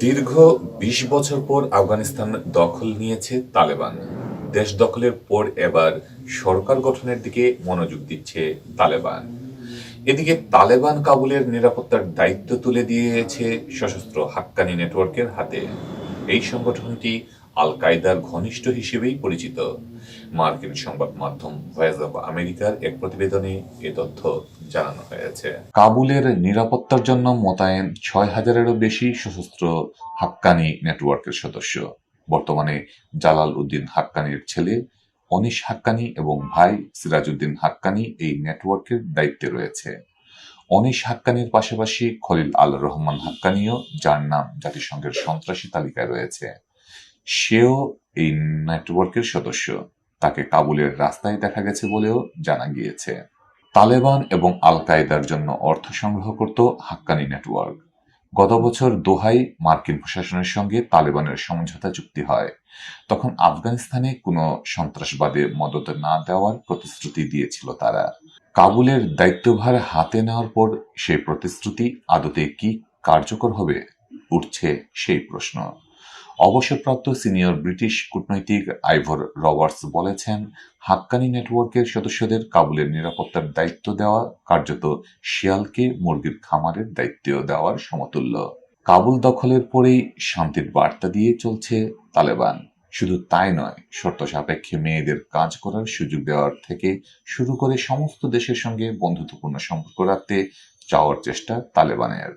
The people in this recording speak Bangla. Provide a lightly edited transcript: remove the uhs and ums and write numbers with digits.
দীর্ঘ ২০ বছর পর আফগানিস্তান দখল নিয়েছে তালেবান। দেশ দখলের পর এবার সরকার গঠনের দিকে মনোযোগ দিচ্ছে তালেবান। এদিকে তালেবান কাবুলের নিরাপত্তার দায়িত্ব তুলে দিয়েছে সশস্ত্র হাক্কানি নেটওয়ার্কের হাতে। এই সংগঠনটি আল কায়দার ঘনিষ্ঠ হিসেবেই পরিচিত। মার্কিন সংবাদ মাধ্যম ভয়েস অব আমেরিকার এক প্রতিবেদনে এ তথ্য জানানো হয়েছে। কাবুলের নিরাপত্তার জন্য মোতায়েন ৬,০০০-এরও বেশি সশস্ত্র হাক্কানি নেটওয়ার্কের সদস্য। বর্তমানে জালাল উদ্দিন হাক্কানির ছেলে অনিশ হাক্কানি এবং ভাই সিরাজউদ্দিন হাক্কানি এই নেটওয়ার্কের দায়িত্বে রয়েছে। অনিশ হাক্কানির পাশাপাশি খলিল আল রহমান হাক্কানিও, যার নাম জাতিসংঘের সন্ত্রাসী তালিকায় রয়েছে, সেও এই নেটওয়ার্কের সদস্য। তাকে কাবুলের রাস্তায় দেখা গেছে বলেও জানা গিয়েছে। তালেবান এবং আল কায়দার জন্য অর্থ সংগ্রহ করত হাক্কানি নেটওয়ার্ক। গত বছর দোহায় মার্কিন প্রশাসনের সঙ্গে তালেবানের সমঝোতা চুক্তি হয়। তখন আফগানিস্তানে কোনো সন্ত্রাসবাদে মদদ না দেওয়ার প্রতিশ্রুতি দিয়েছিল তারা। কাবুলের দায়িত্বভার হাতে নেওয়ার পর সেই প্রতিশ্রুতি আদতে কি কার্যকর হবে, উঠছে সেই প্রশ্ন। অবসরপ্রাপ্ত সিনিয়র ব্রিটিশ কূটনৈতিক আইভর রবার্টস বলেছেন, হাক্কানি নেটওয়ার্কের সদস্যদের কাবুলের নিরাপত্তার দায়িত্ব দেওয়া কার্যত শিয়ালকে মুরগির খামারের দায়িত্ব দেওয়ার সমতুল্য। কাবুল দখলের পরেই শান্তির বার্তা দিয়ে চলছে তালেবান। শুধু তাই নয়, শর্ত সাপেক্ষে মেয়েদের কাজ করার সুযোগ দেওয়ার থেকে শুরু করে সমস্ত দেশের সঙ্গে বন্ধুত্বপূর্ণ সম্পর্ক রাখতে চাওয়ার চেষ্টা তালেবানের।